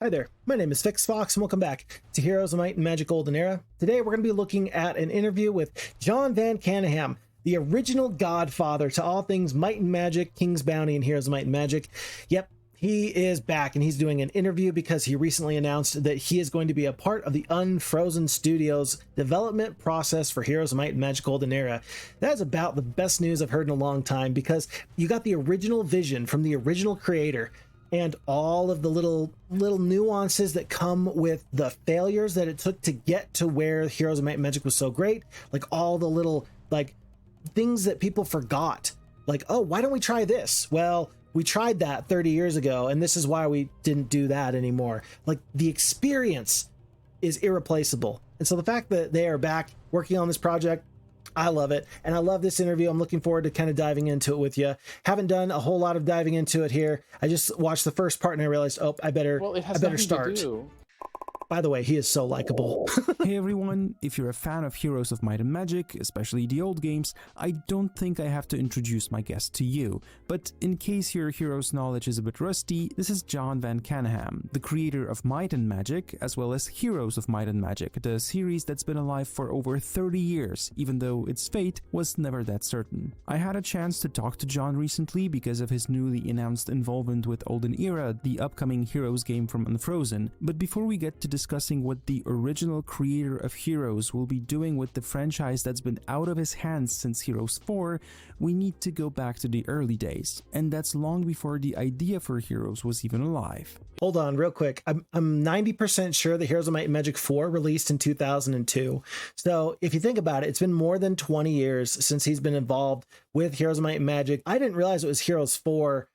Hi there, my name is Phixfox and welcome back to Heroes of Might and Magic Olden Era. Today we're going to be looking at an interview with John Van Caneghem, the original godfather to all things Might and Magic, King's Bounty, and Heroes of Might and Magic. Yep, he is back and he's doing an interview because he recently announced that he is going to be a part of the Unfrozen Studios development process for Heroes of Might and Magic Olden Era. That is about the best news I've heard in a long time because you got the original vision from the original creator and all of the little nuances that come with the failures that it took to get to where Heroes of Might and Magic was so great. Like all the little things that people forgot. Like, oh, why don't we try this? Well, we tried that 30 years ago, and this is why we didn't do that anymore. Like, the experience is irreplaceable. And so the fact that they are back working on this project, I love it. And I love this interview. I'm looking forward to kind of diving into it with you. Haven't done a whole lot of diving into it here. I just watched the first part and I realized, oh, I better start. By the way, he is so likable. Hey everyone, if you're a fan of Heroes of Might and Magic, especially the old games, I don't think I have to introduce my guest to you. But in case your Heroes knowledge is a bit rusty, this is John Van Caneghem, the creator of Might and Magic, as well as Heroes of Might and Magic, the series that's been alive for over 30 years, even though its fate was never that certain. I had a chance to talk to John recently because of his newly announced involvement with Olden Era, the upcoming Heroes game from Unfrozen. But before we get to discussing what the original creator of Heroes will be doing with the franchise that's been out of his hands since Heroes 4, we need to go back to the early days, and that's long before the idea for Heroes was even alive. Hold on real quick. I'm 90% sure that Heroes of Might and Magic 4 released in 2002. So if you think about it, it's been more than 20 years since he's been involved with Heroes of Might and Magic. I didn't realize it was Heroes 4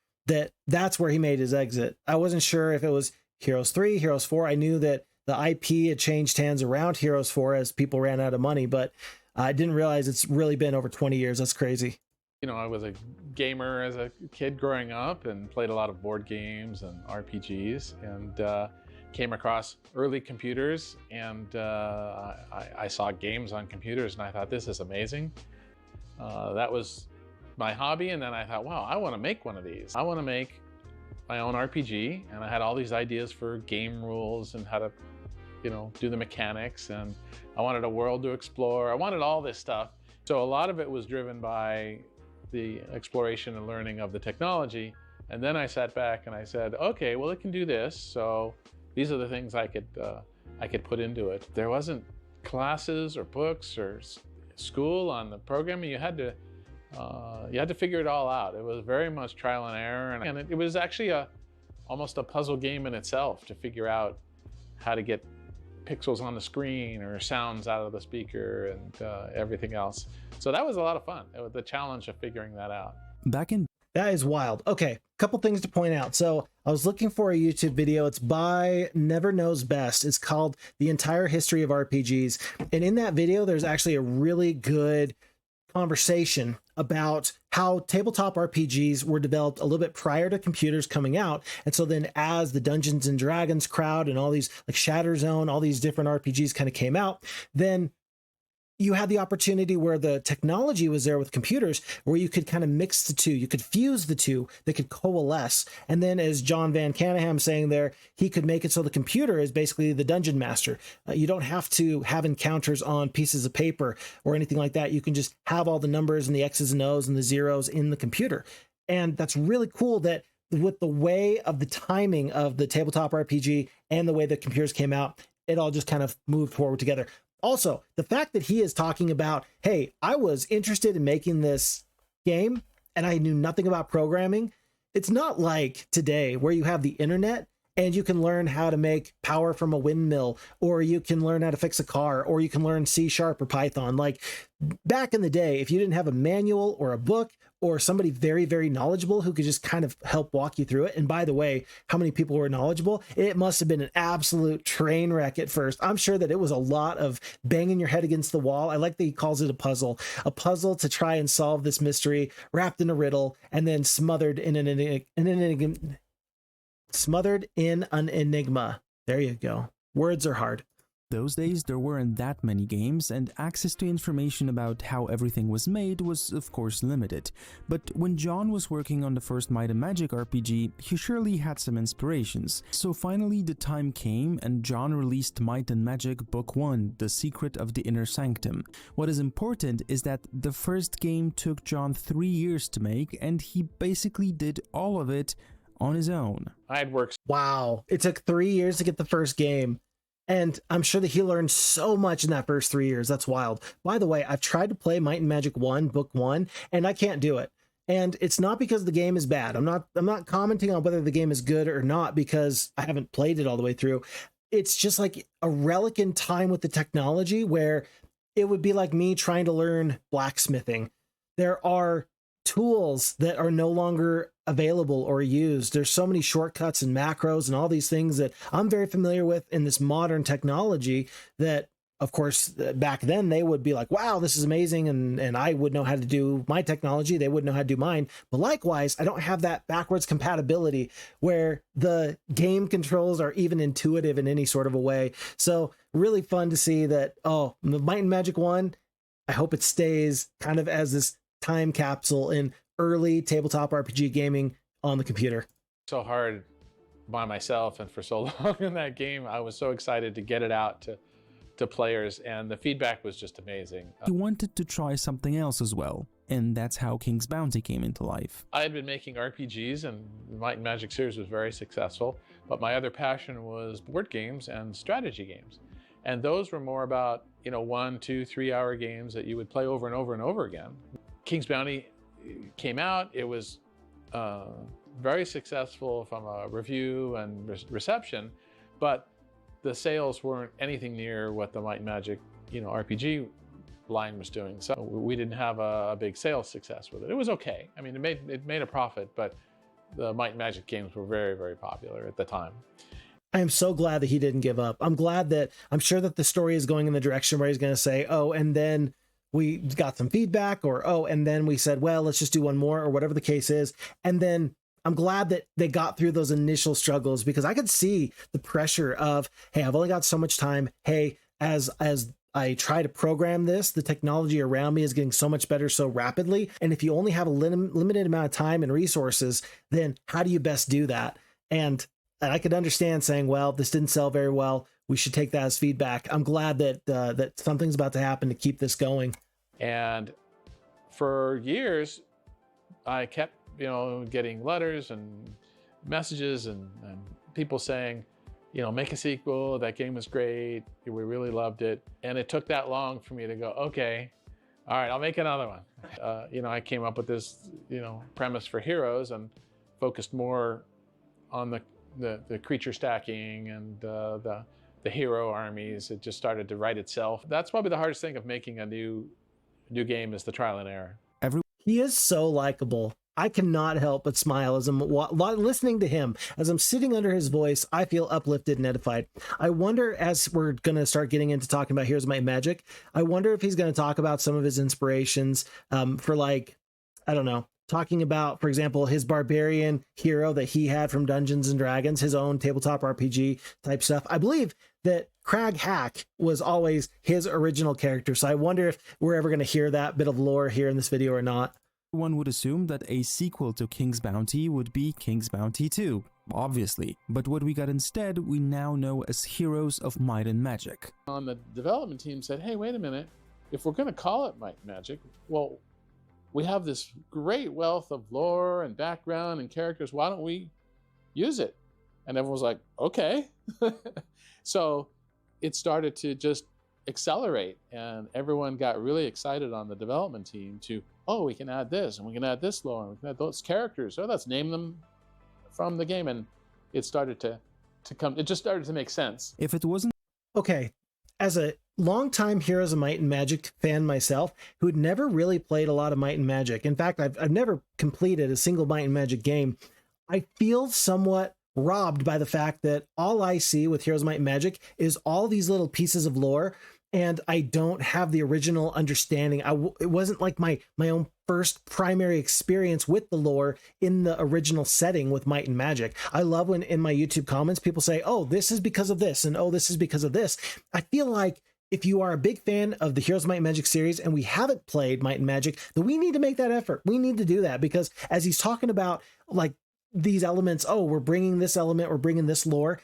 that's where he made his exit. I wasn't sure if it was Heroes 3, Heroes 4. I knew that the IP had changed hands around Heroes 4 as people ran out of money, but I didn't realize it's really been over 20 years. That's crazy. You know, I was a gamer as a kid growing up and played a lot of board games and RPGs, and came across early computers, and I saw games on computers and I thought, this is amazing. That was my hobby, and then I thought, wow, I want to make one of these. I want to make my own RPG, and I had all these ideas for game rules and how to, do the mechanics, and I wanted a world to explore. I wanted all this stuff. So a lot of it was driven by the exploration and learning of the technology. And then I sat back and I said, okay, well, it can do this. So these are the things I could put into it. There wasn't classes or books or school on the programming. You had to figure it all out. It was very much trial and error, and it was actually almost a puzzle game in itself to figure out how to get pixels on the screen or sounds out of the speaker and everything else. So that was a lot of fun. It was the challenge of figuring that out. That is wild. Okay, couple things to point out. So I was looking for a YouTube video. It's by Never Knows Best. It's called The Entire History of RPGs. And in that video, there's actually a really good conversation about how tabletop RPGs were developed a little bit prior to computers coming out. And so then as the Dungeons and Dragons crowd and all these like Shatterzone, all these different RPGs kind of came out, then you had the opportunity where the technology was there with computers where you could kind of mix the two, you could fuse the two, they could coalesce. And then as John Van Caneghem saying there, he could make it so the computer is basically the dungeon master. You don't have to have encounters on pieces of paper or anything like that. You can just have all the numbers and the X's and O's and the zeros in the computer. And that's really cool that with the way of the timing of the tabletop RPG and the way the computers came out, it all just kind of moved forward together. Also, the fact that he is talking about, hey, I was interested in making this game and I knew nothing about programming. It's not like today where you have the internet and you can learn how to make power from a windmill, or you can learn how to fix a car, or you can learn C# or Python. Like back in the day, if you didn't have a manual or a book or somebody very, very knowledgeable who could just kind of help walk you through it. And by the way, how many people were knowledgeable? It must have been an absolute train wreck at first. I'm sure that it was a lot of banging your head against the wall. I like that he calls it a puzzle to try and solve this mystery wrapped in a riddle and then smothered in an enigma. There you go. Words are hard. Those days there weren't that many games, and access to information about how everything was made was of course limited. But when John was working on the first Might and Magic RPG, he surely had some inspirations. So finally the time came and John released Might and Magic Book 1, The Secret of the Inner Sanctum. What is important is that the first game took John 3 years to make, and he basically did all of it on his own. I had worked. Wow. It took 3 years to get the first game. And I'm sure that he learned so much in that first 3 years. That's wild. By the way, I've tried to play Might and Magic 1, Book 1, and I can't do it. And it's not because the game is bad. I'm not commenting on whether the game is good or not because I haven't played it all the way through. It's just like a relic in time with the technology where it would be like me trying to learn blacksmithing. There are tools that are no longer available or used. There's so many shortcuts and macros and all these things that I'm very familiar with in this modern technology that, of course, back then they would be like, wow, this is amazing. And I would know how to do my technology. They wouldn't know how to do mine. But likewise, I don't have that backwards compatibility where the game controls are even intuitive in any sort of a way. So really fun to see that, oh, the Might and Magic 1, I hope it stays kind of as this time capsule in early tabletop RPG gaming on the computer. So hard by myself and for so long in that game. I was so excited to get it out to players, and the feedback was just amazing. He wanted to try something else as well, and that's how King's Bounty came into life. I had been making RPGs, and the Might and Magic series was very successful, but my other passion was board games and strategy games. And those were more about, 1, 2, 3 hour games that you would play over and over and over again. King's Bounty came out. It was very successful from a review and reception, but the sales weren't anything near what the Might and Magic, RPG line was doing. So we didn't have a big sales success with it. It was okay. I mean, it made a profit, but the Might and Magic games were very, very popular at the time. I am so glad that he didn't give up. I'm sure that the story is going in the direction where he's going to say, oh, and then we got some feedback, or, oh, and then we said, well, let's just do one more, or whatever the case is. And then I'm glad that they got through those initial struggles, because I could see the pressure of, hey, I've only got so much time. Hey, as I try to program this, the technology around me is getting so much better so rapidly. And if you only have a limited amount of time and resources, then how do you best do that? And I could understand saying, well, this didn't sell very well. We should take that as feedback. I'm glad that that something's about to happen to keep this going. And for years, I kept, getting letters and messages and people saying, make a sequel. That game was great. We really loved it. And it took that long for me to go, okay, all right, I'll make another one. I came up with this, premise for Heroes and focused more on the creature stacking and the hero armies. It just started to write itself. That's probably the hardest thing of making a new game, is the trial and error. He is so likable. I cannot help but smile as I'm listening to him. As I'm sitting under his voice, I feel uplifted and edified. I wonder, as we're going to start getting into talking about Heroes of Might and Magic, I wonder if he's going to talk about some of his inspirations for, like, I don't know, talking about, for example, his barbarian hero that he had from Dungeons and Dragons, his own tabletop RPG type stuff. I believe that Crag Hack was always his original character. So I wonder if we're ever going to hear that bit of lore here in this video or not. One would assume that a sequel to King's Bounty would be King's Bounty 2, obviously. But what we got instead, we now know as Heroes of Might and Magic. On the development team said, hey, wait a minute. If we're going to call it Might and Magic, well, we have this great wealth of lore and background and characters. Why don't we use it? And everyone was like, okay. So it started to just accelerate, and everyone got really excited on the development team to, oh, we can add this, and we can add this lore, and we can add those characters. Oh, let's name them from the game. And it started to come, it just started to make sense. If it wasn't... Okay, as a longtime Heroes of Might and Magic fan myself, who'd never really played a lot of Might and Magic, in fact, I've never completed a single Might and Magic game, I feel somewhat robbed by the fact that all I see with Heroes of Might and Magic is all these little pieces of lore, and I don't have the original understanding. It wasn't like my own first primary experience with the lore in the original setting with Might and Magic. I love when in my YouTube comments people say, oh, this is because of this, and oh, this is because of this. I feel like if you are a big fan of the Heroes of Might and Magic series and we haven't played Might and Magic, then we need to make that effort. We need to do that, because as he's talking about like these elements, oh, we're bringing this element, we're bringing this lore.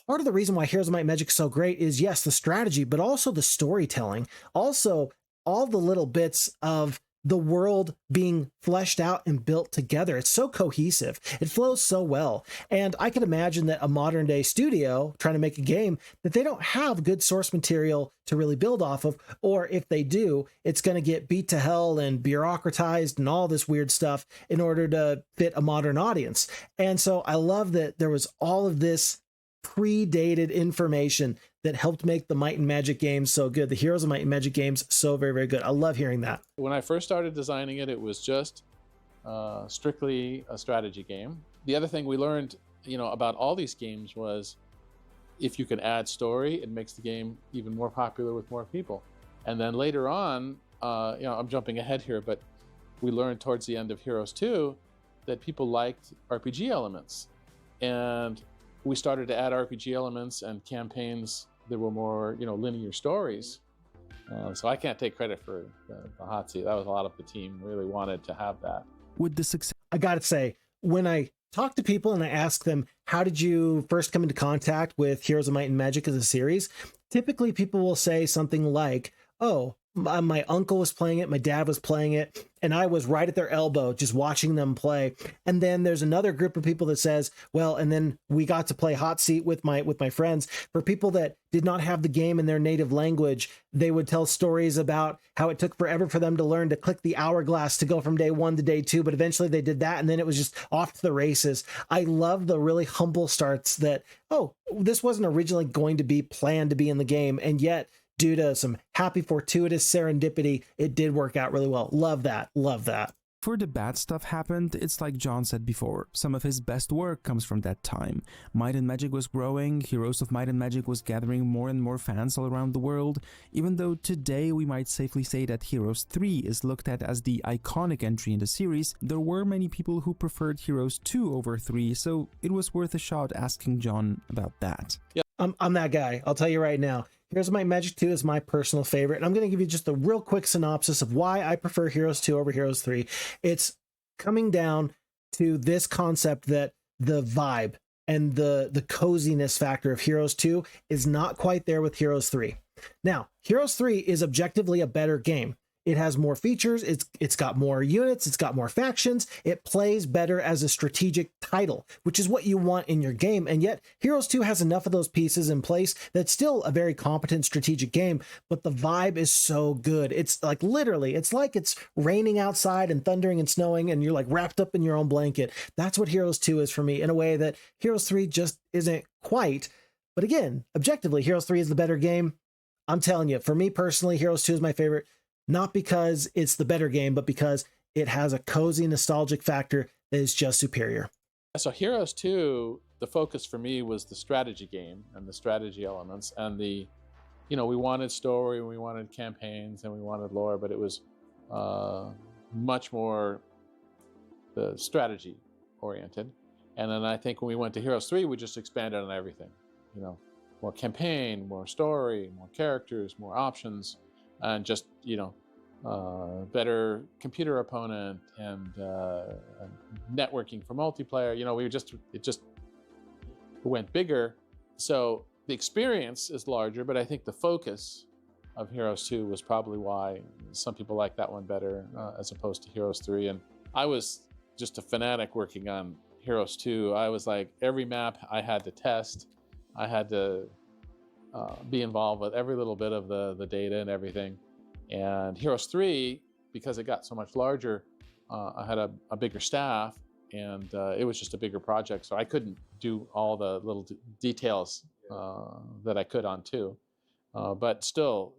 Part of the reason why Heroes of Might and Magic is so great is, yes, the strategy, but also the storytelling. Also, all the little bits of the world being fleshed out and built together. It's so cohesive. It flows so well. And I can imagine that a modern day studio trying to make a game that they don't have good source material to really build off of, or if they do, it's going to get beat to hell and bureaucratized and all this weird stuff in order to fit a modern audience. And so I love that there was all of this predated information that helped make the Might and Magic games so good. The Heroes of Might and Magic games so very, very good. I love hearing that. When I first started designing it, it was just strictly a strategy game. The other thing we learned, about all these games was if you can add story, it makes the game even more popular with more people. And then later on, I'm jumping ahead here, but we learned towards the end of Heroes 2 that people liked RPG elements. And we started to add RPG elements and campaigns that were more, linear stories. So I can't take credit for the hot seat. That was a lot of the team really wanted to have that. With the success, I got to say, when I talk to people and I ask them, how did you first come into contact with Heroes of Might and Magic as a series? Typically people will say something like, oh, my uncle was playing it, my dad was playing it, and I was right at their elbow just watching them play. And then there's another group of people that says, well, and then we got to play hot seat with my friends. For people that did not have the game in their native language, they would tell stories about how it took forever for them to learn to click the hourglass to go from day 1 to day 2, but eventually they did that, and then it was just off to the races. I love the really humble starts that, oh, this wasn't originally going to be planned to be in the game, and yet due to some happy fortuitous serendipity, it did work out really well. Love that. Love that. before the bad stuff happened, it's like John said before, some of his best work comes from that time. Might and Magic was growing, Heroes of Might and Magic was gathering more and more fans all around the world, even though today we might safely say that Heroes 3 is looked at as the iconic entry in the series. There were many people who preferred Heroes 2 over 3, so it was worth a shot asking John about that. Yeah. I'm that guy. I'll tell you right now. Heroes of Might and Magic 2 is my personal favorite, and I'm going to give you just a real quick synopsis of why I prefer Heroes 2 over Heroes 3. It's coming down to this concept that the vibe and the coziness factor of Heroes 2 is not quite there with Heroes 3. Now, Heroes 3 is objectively a better game. It has more features, it's got more units, it's got more factions, it plays better as a strategic title, which is what you want in your game, and yet Heroes 2 has enough of those pieces in place that's still a very competent strategic game, but the vibe is so good. It's like literally, it's like it's raining outside and thundering and snowing and you're like wrapped up in your own blanket. That's what Heroes 2 is for me, in a way that Heroes 3 just isn't quite. But again, objectively, Heroes 3 is the better game. I'm telling you, for me personally, Heroes 2 is my favorite. Not because it's the better game, but because it has a cozy, nostalgic factor that is just superior. So Heroes 2, the focus for me was the strategy game and the strategy elements and we wanted story, we wanted campaigns, and we wanted lore, but it was much more the strategy oriented. And then I think when we went to Heroes 3, we just expanded on everything, more campaign, more story, more characters, more options, and just, better computer opponent and networking for multiplayer. It just went bigger. So the experience is larger, but I think the focus of Heroes 2 was probably why some people like that one better as opposed to Heroes 3. And I was just a fanatic working on Heroes 2. I was like, every map I had to test. I had to be involved with every little bit of the data and everything. And Heroes 3, because it got so much larger, I had a bigger staff, and it was just a bigger project, so I couldn't do all the little details that I could on 2. But still,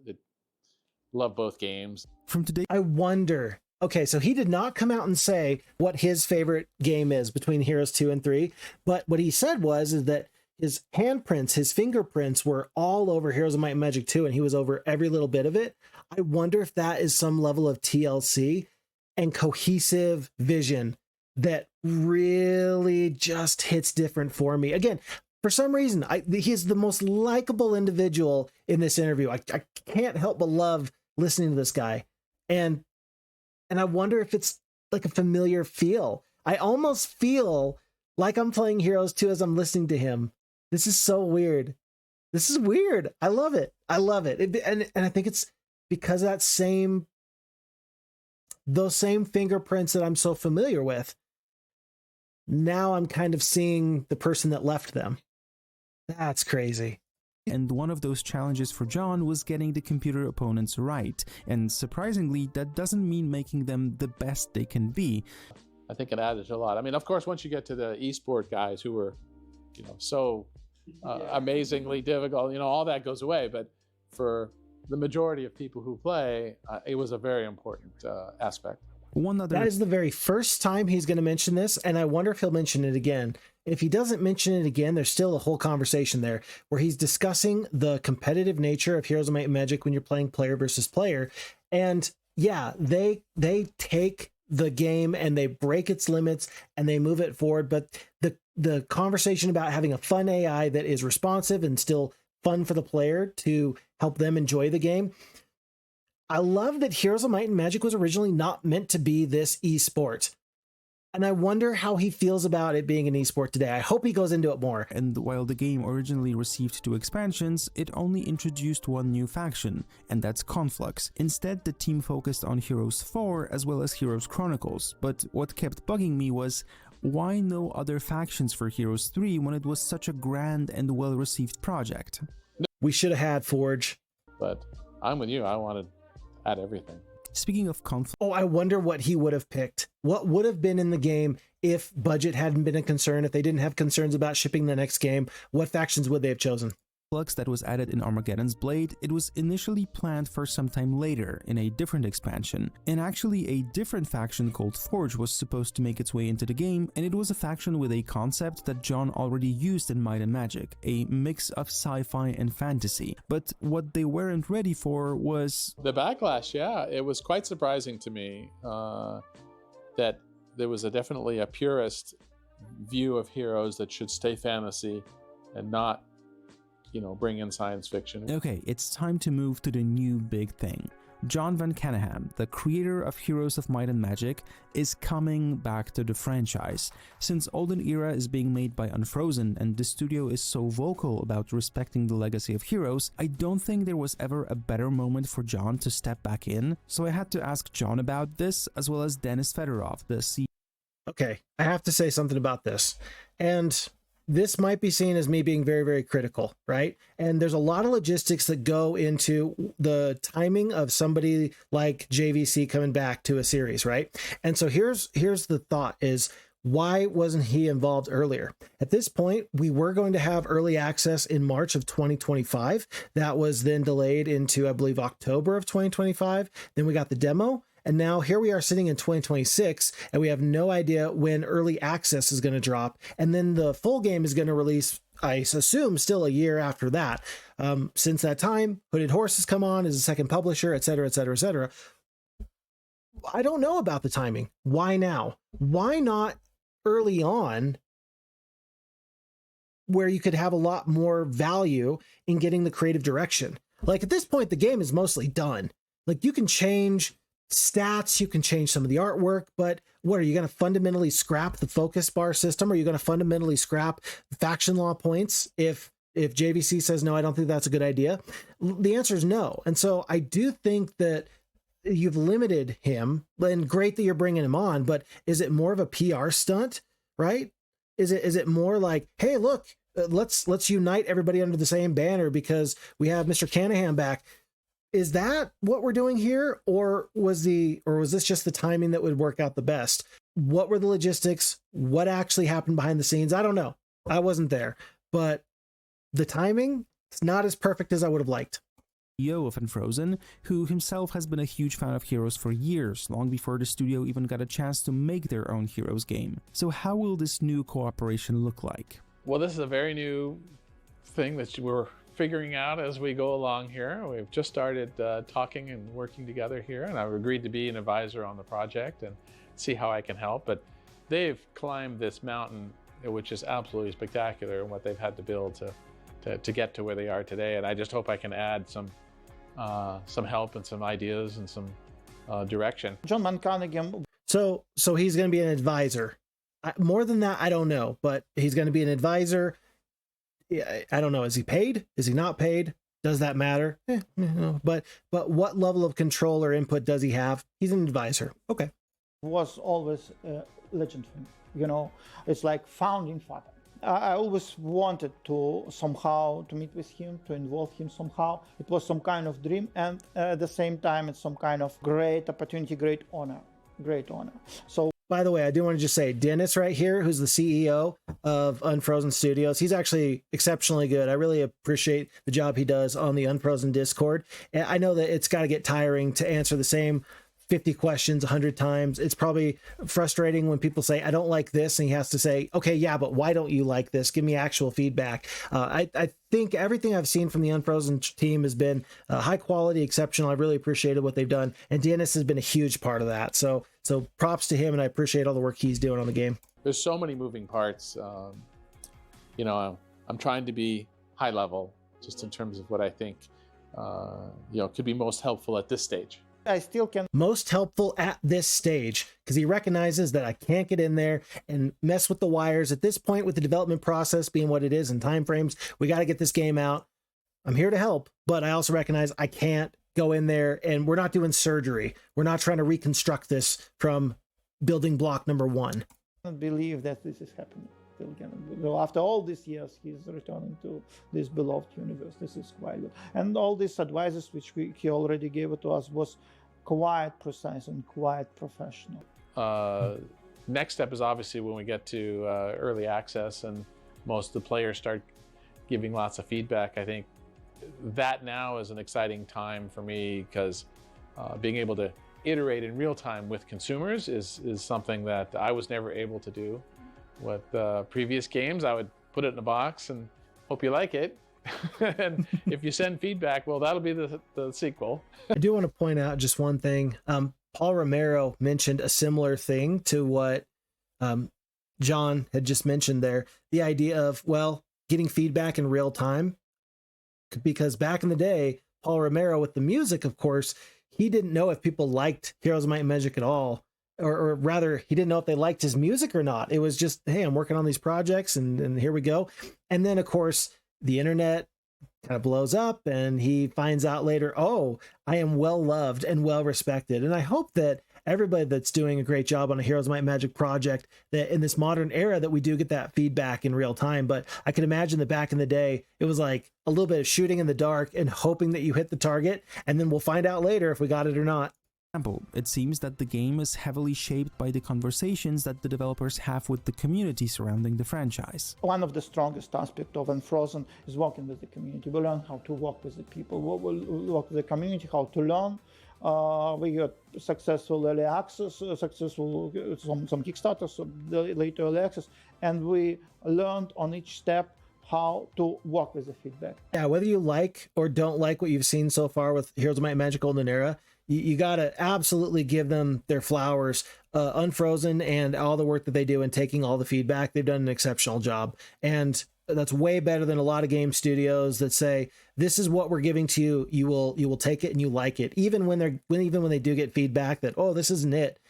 love both games. From today, I wonder, okay, so he did not come out and say what his favorite game is between Heroes 2 and 3, but what he said is that his handprints, his fingerprints were all over Heroes of Might and Magic 2, and he was over every little bit of it. I wonder if that is some level of TLC. and cohesive vision that really just hits different for me. Again, for some reason, he's the most likable individual in this interview. I can't help but love listening to this guy. And I wonder if it's like a familiar feel. I almost feel like I'm playing Heroes 2 as I'm listening to him. This is so weird. This is weird. I love it. I love it. And I think it's because those same fingerprints that I'm so familiar with. Now I'm kind of seeing the person that left them. That's crazy. And one of those challenges for John was getting the computer opponents right. And surprisingly, that doesn't mean making them the best they can be. I think it added a lot. I mean, of course, once you get to the esport guys who were, so amazingly difficult, all that goes away. But for the majority of people who play, it was a very important aspect. That is the very first time he's going to mention this, and I wonder if he'll mention it again. If he doesn't mention it again, there's still a whole conversation there where he's discussing the competitive nature of Heroes of Might and Magic when you're playing player versus player. And yeah, they take the game and they break its limits and they move it forward. But the conversation about having a fun AI that is responsive and still fun for the player to help them enjoy the game. I love that Heroes of Might and Magic was originally not meant to be this esport. And I wonder how he feels about it being an esport today. I hope he goes into it more. And while the game originally received 2 expansions, it only introduced 1 new faction, and that's Conflux. Instead, the team focused on Heroes 4 as well as Heroes Chronicles. But what kept bugging me was, why no other factions for Heroes 3 when it was such a grand and well-received project? We should have had Forge. But I'm with you. I wanted add everything. Speaking of conflict, I wonder what he would have picked. What would have been in the game if budget hadn't been a concern, if they didn't have concerns about shipping the next game? What factions would they have chosen? That was added in Armageddon's Blade, it was initially planned for some time later in a different expansion. And actually a different faction called Forge was supposed to make its way into the game, and it was a faction with a concept that John already used in Might and Magic, a mix of sci-fi and fantasy. But what they weren't ready for was the backlash. Yeah, it was quite surprising to me that there was definitely a purist view of Heroes that should stay fantasy and not bring in science fiction. Okay, it's time to move to the new big thing. John Van Caneghem, the creator of Heroes of Might and Magic, is coming back to the franchise. Since Olden Era is being made by Unfrozen and the studio is so vocal about respecting the legacy of Heroes, I don't think there was ever a better moment for John to step back in, so I had to ask John about this, as well as Dennis Fedorov, the CEO. Okay, I have to say something about this. And this might be seen as me being very, very critical, right? And there's a lot of logistics that go into the timing of somebody like JVC coming back to a series, right? And so here's the thought is, why wasn't he involved earlier? At this point, we were going to have early access in March of 2025. That was then delayed into, I believe, October of 2025. Then we got the demo. And now here we are sitting in 2026, and we have no idea when early access is going to drop. And then the full game is going to release, I assume, still a year after that. Since that time, Hooded Horse has come on as a second publisher, et cetera, et cetera, et cetera. I don't know about the timing. Why now? Why not early on, where you could have a lot more value in getting the creative direction? Like at this point, the game is mostly done. Like you can change stats, you can change some of the artwork, but what are you going to fundamentally scrap the focus bar system? Are you going to fundamentally scrap faction law points if JVC says no, I don't think that's a good idea? The answer is no. And so I do think that you've limited him, and great that you're bringing him on, but is it more of a PR stunt, right? Is it more like, hey, look, let's unite everybody under the same banner because we have Mr. Caneghem back? Is that what we're doing here? Or was this just the timing that would work out the best? What were the logistics? What actually happened behind the scenes? I don't know. I wasn't there, but the timing is not as perfect as I would have liked. CEO of Unfrozen, who himself has been a huge fan of Heroes for years, long before the studio even got a chance to make their own Heroes game. So how will this new cooperation look like? Well, this is a very new thing that we're figuring out as we go along here. We've just started talking and working together here, and I've agreed to be an advisor on the project and see how I can help. But they've climbed this mountain, which is absolutely spectacular, and what they've had to build to get to where they are today. And I just hope I can add some help and some ideas and some direction. John Van Caneghem. So he's going to be an advisor. More than that, I don't know, but he's going to be an advisor. I don't know. Is he paid? Is he not paid? Does that matter? No. But what level of control or input does he have? He's an advisor. Okay. Was always a legend for me. You know, it's like founding father. I always wanted to somehow to meet with him, to involve him somehow. It was some kind of dream, and at the same time, it's some kind of great opportunity, great honor. So, by the way, I do want to just say, Dennis right here, who's the CEO of Unfrozen Studios, he's actually exceptionally good. I really appreciate the job he does on the Unfrozen Discord. And I know that it's got to get tiring to answer the same 50 questions 100 times. It's probably frustrating when people say, I don't like this, and he has to say, okay, yeah, but why don't you like this? Give me actual feedback. I think everything I've seen from the Unfrozen team has been high quality, exceptional. I've really appreciated what they've done, and Dennis has been a huge part of that. So props to him, and I appreciate all the work he's doing on the game. There's so many moving parts. You know, I'm trying to be high level just in terms of what I think could be most helpful at this stage. I still can. Most helpful at this stage, because he recognizes that I can't get in there and mess with the wires at this point with the development process being what it is and timeframes. We got to get this game out. I'm here to help, but I also recognize I can't go in there, and we're not doing surgery. We're not trying to reconstruct this from building block number one. I don't believe that this is happening. After all these years, he's returning to this beloved universe. This is quite good. And all these advices which he already gave it to us was quite precise and quite professional. Next step is obviously when we get to early access and most of the players start giving lots of feedback. I think that now is an exciting time for me, because being able to iterate in real time with consumers is something that I was never able to do. With previous games, I would put it in a box and hope you like it. And if you send feedback, well, that'll be the sequel. I do want to point out just one thing. Paul Romero mentioned a similar thing to what John had just mentioned there. The idea of, well, getting feedback in real time. Because back in the day, Paul Romero with the music, of course, he didn't know if people liked Heroes of Might and Magic at all. Or rather, he didn't know if they liked his music or not. It was just, hey, I'm working on these projects, and here we go. And then, of course, the internet kind of blows up, and he finds out later, oh, I am well loved and well respected. And I hope that everybody that's doing a great job on a Heroes of Might and Magic project, that in this modern era that we do get that feedback in real time. But I can imagine that back in the day, it was like a little bit of shooting in the dark and hoping that you hit the target, and then we'll find out later if we got it or not. It seems that the game is heavily shaped by the conversations that the developers have with the community surrounding the franchise. One of the strongest aspects of Unfrozen is working with the community. We learn how to work with the people, we work with the community, how to learn. We got successful early access, some Kickstarters, later early access, and we learned on each step how to work with the feedback. Yeah, whether you like or don't like what you've seen so far with Heroes of Might and Magic Olden Era, you got to absolutely give them their flowers. Unfrozen and all the work that they do and taking all the feedback, they've done an exceptional job. And that's way better than a lot of game studios that say, this is what we're giving to you. You will take it and you like it. Even when they do get feedback that, oh, this isn't it.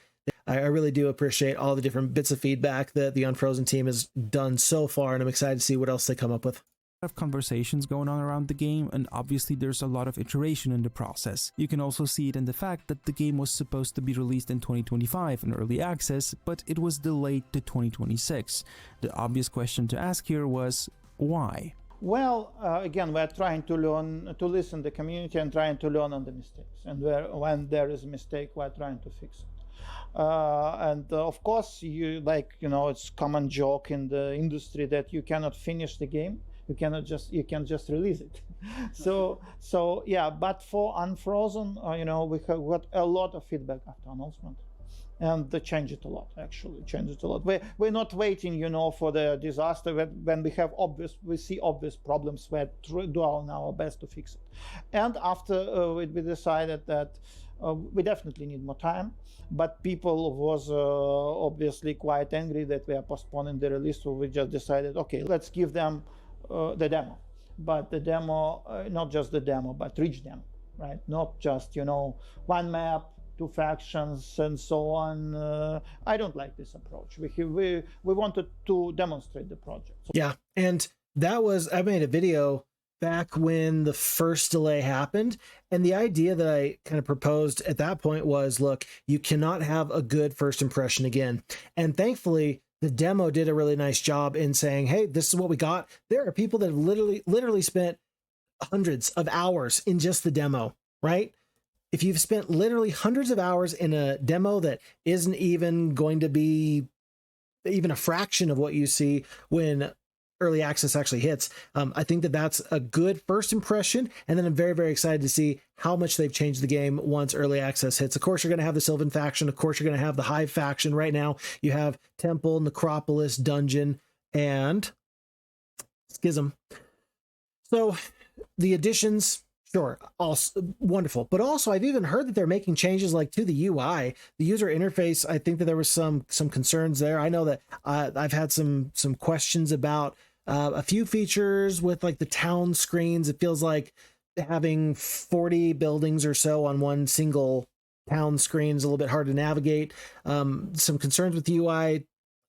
I really do appreciate all the different bits of feedback that the Unfrozen team has done so far. And I'm excited to see what else they come up with. Of conversations going on around the game, and obviously there's a lot of iteration in the process. You can also see it in the fact that the game was supposed to be released in 2025 in early access, but it was delayed to 2026. The obvious question to ask here was, why? Well, again, we're trying to learn, to listen to the community and trying to learn on the mistakes. And when there is a mistake, we're trying to fix it. Of course, it's common joke in the industry that you cannot finish the game. You can just release it. so yeah, but for Unfrozen, we have got a lot of feedback after announcement. And they change it a lot, actually change it a lot. We're not waiting, for the disaster when we see obvious problems. We're doing our best to fix it. And after we decided that we definitely need more time, but people was obviously quite angry that we are postponing the release, so we just decided, okay, let's give them the demo. But the demo, not just the demo, but rich demo, right? Not just, one map, 2 factions, and so on. I don't like this approach. We wanted to demonstrate the project. Yeah, and I made a video back when the first delay happened, and the idea that I kind of proposed at that point was, look, you cannot have a good first impression again. And thankfully, the demo did a really nice job in saying, hey, this is what we got. There are people that have literally spent hundreds of hours in just the demo, right? If you've spent literally hundreds of hours in a demo that isn't even going to be even a fraction of what you see when early access actually hits, I think that that's a good first impression. And then I'm very, very excited to see how much they've changed the game once early access hits. Of course, you're going to have the Sylvan faction. Of course, you're going to have the Hive faction. Right now, you have Temple, Necropolis, Dungeon, and Schism. So the additions, sure, also wonderful. But also, I've even heard that they're making changes like to the UI, the user interface. I think that there was some concerns there. I know that I've had some questions about a few features with like the town screens. It feels like having 40 buildings or so on one single town screen is a little bit hard to navigate. Some concerns with the UI.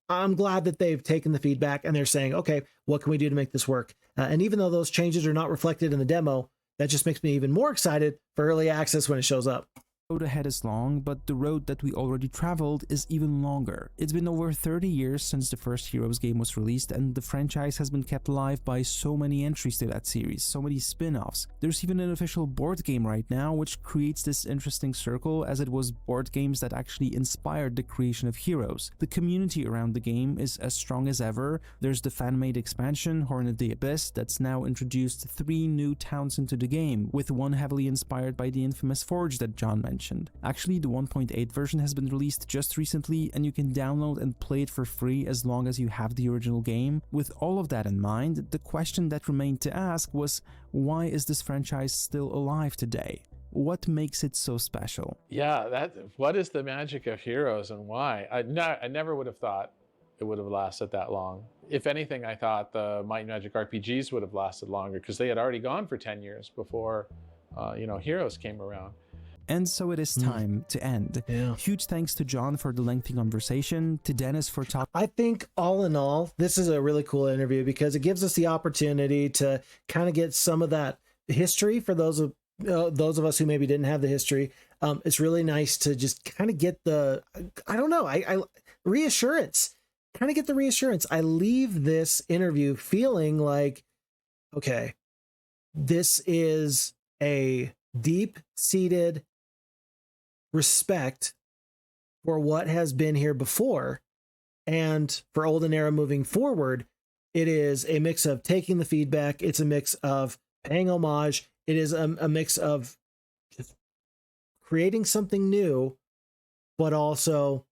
I'm glad that they've taken the feedback and they're saying, okay, what can we do to make this work? And even though those changes are not reflected in the demo, that just makes me even more excited for early access when it shows up. The road ahead is long, but the road that we already traveled is even longer. It's been over 30 years since the first Heroes game was released, and the franchise has been kept alive by so many entries to that series, so many spin-offs. There's even an official board game right now, which creates this interesting circle, as it was board games that actually inspired the creation of Heroes. The community around the game is as strong as ever. There's the fan-made expansion, Horn of the Abyss, that's now introduced 3 new towns into the game, with one heavily inspired by the infamous Forge that John mentioned. Actually, the 1.8 version has been released just recently, and you can download and play it for free as long as you have the original game. With all of that in mind, the question that remained to ask was, why is this franchise still alive today? What makes it so special? Yeah, what is the magic of Heroes and why? I never would have thought it would have lasted that long. If anything, I thought the Might and Magic RPGs would have lasted longer because they had already gone for 10 years before Heroes came around. And so it is time to end. Yeah. Huge thanks to John for the lengthy conversation, to Dennis for talking. I think all in all, this is a really cool interview because it gives us the opportunity to kind of get some of that history for those of us who maybe didn't have the history. It's really nice to just kind of get the, reassurance, kind of get the reassurance. I leave this interview feeling like, okay, this is a deep-seated respect for what has been here before, and for Olden Era moving forward, it is a mix of taking the feedback, it's a mix of paying homage, it is a mix of just creating something new, but also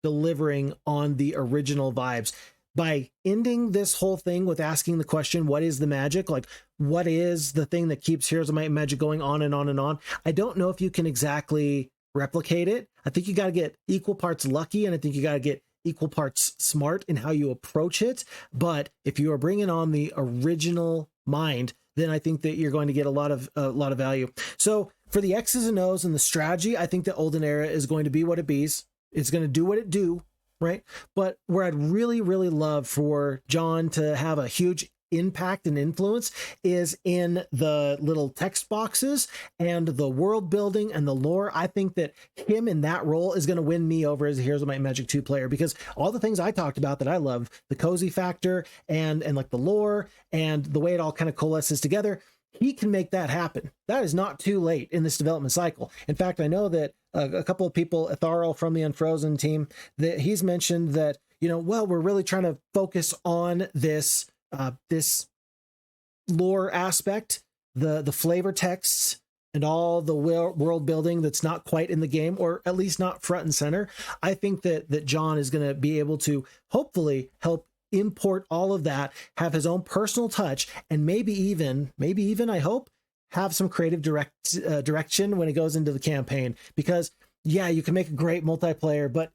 delivering on the original vibes. By ending this whole thing with asking the question, what is the magic? Like, what is the thing that keeps Heroes of Might and Magic going on and on and on? I don't know if you can exactly replicate it. I think you got to get equal parts lucky, and I think you got to get equal parts smart in how you approach it. But if you are bringing on the original mind, then I think that you're going to get a lot of value. So for the X's and O's and the strategy, I think that Olden Era is going to be what it bees. It's going to do what it do. Right. But where I'd really, really love for John to have a huge impact and influence is in the little text boxes and the world building and the lore. I think that him in that role is going to win me over as a Heroes of Might and Magic 2 player, because all the things I talked about that I love, the cozy factor and like the lore and the way it all kind of coalesces together, he can make that happen. That is not too late in this development cycle. In fact, I know that a couple of people, Atharl from the Unfrozen team, that he's mentioned that, we're really trying to focus on this lore aspect, the flavor texts, and all the world building that's not quite in the game, or at least not front and center. I think that John is going to be able to hopefully help import all of that, have his own personal touch, and maybe even I hope have some creative direction when it goes into the campaign. Because yeah, you can make a great multiplayer, but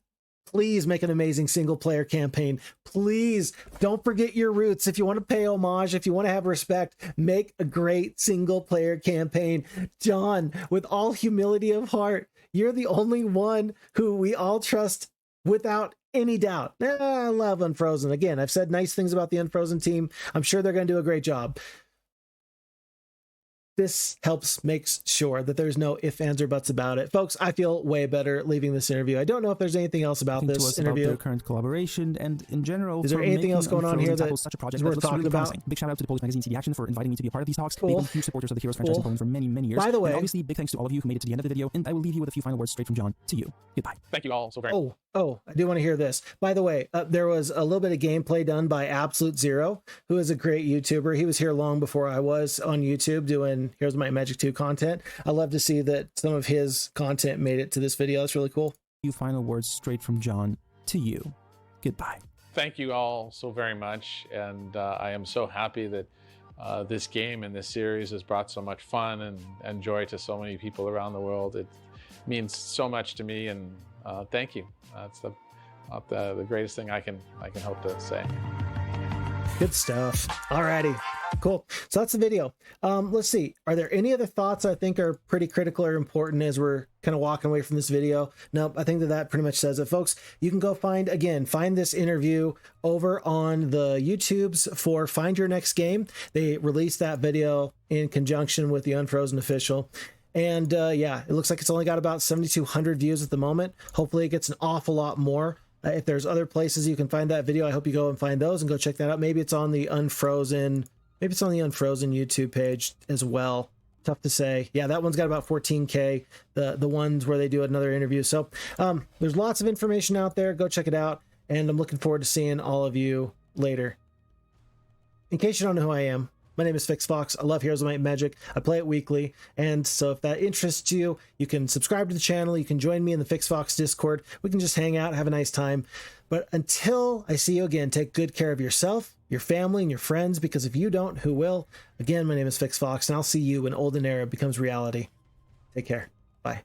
please make an amazing single player campaign. Please don't forget your roots. If you want to pay homage, if you want to have respect, make a great single player campaign. John, with all humility of heart, you're the only one who we all trust without any doubt. I love Unfrozen. Again, I've said nice things about the Unfrozen team. I'm sure they're going to do a great job. This helps makes sure that there's no ifs, ands, or buts about it. Folks, I feel way better leaving this interview. I don't know if there's anything else about this interview. About their current collaboration and in general. Is there anything else going on here that such a project we're talking about? Big shout out to the Polish magazine CD Action for inviting me to be a part of these talks. Cool. They've been huge supporters of the Heroes franchise in Poland for many, many years. By the way, and obviously, big thanks to all of you who made it to the end of the video. And I will leave you with a few final words straight from John to you. Goodbye. Thank you all so very much. Oh, I do want to hear this. By the way, there was a little bit of gameplay done by Absolute Zero, who is a great YouTuber. He was here long before I was on YouTube doing Here's My Magic 2 content. I love to see that some of his content made it to this video. That's really cool. Few final words straight from John to you. Goodbye. Thank you all so very much. And I am so happy that this game and this series has brought so much fun and joy to so many people around the world. It means so much to me, and thank you. That's the greatest thing I can hope to say. Good stuff. Alrighty, cool. So that's the video. Let's see. Are there any other thoughts I think are pretty critical or important as we're kind of walking away from this video? No, I think that pretty much says it, folks. You can go find this interview over on the YouTubes for Find Your Next Game. They released that video in conjunction with the Unfrozen official. And yeah, it looks like it's only got about 7,200 views at the moment. Hopefully it gets an awful lot more. If there's other places you can find that video, I hope you go and find those and go check that out. Maybe it's on the Unfrozen YouTube page as well. Tough to say. Yeah, that one's got about 14K, the ones where they do another interview. So there's lots of information out there. Go check it out. And I'm looking forward to seeing all of you later. In case you don't know who I am, my name is Phixfox. I love Heroes of Might and Magic. I play it weekly. And so if that interests you, you can subscribe to the channel. You can join me in the Phixfox Discord. We can just hang out, have a nice time. But until I see you again, take good care of yourself, your family, and your friends, because if you don't, who will? Again, my name is Phixfox, and I'll see you when Olden Era becomes reality. Take care. Bye.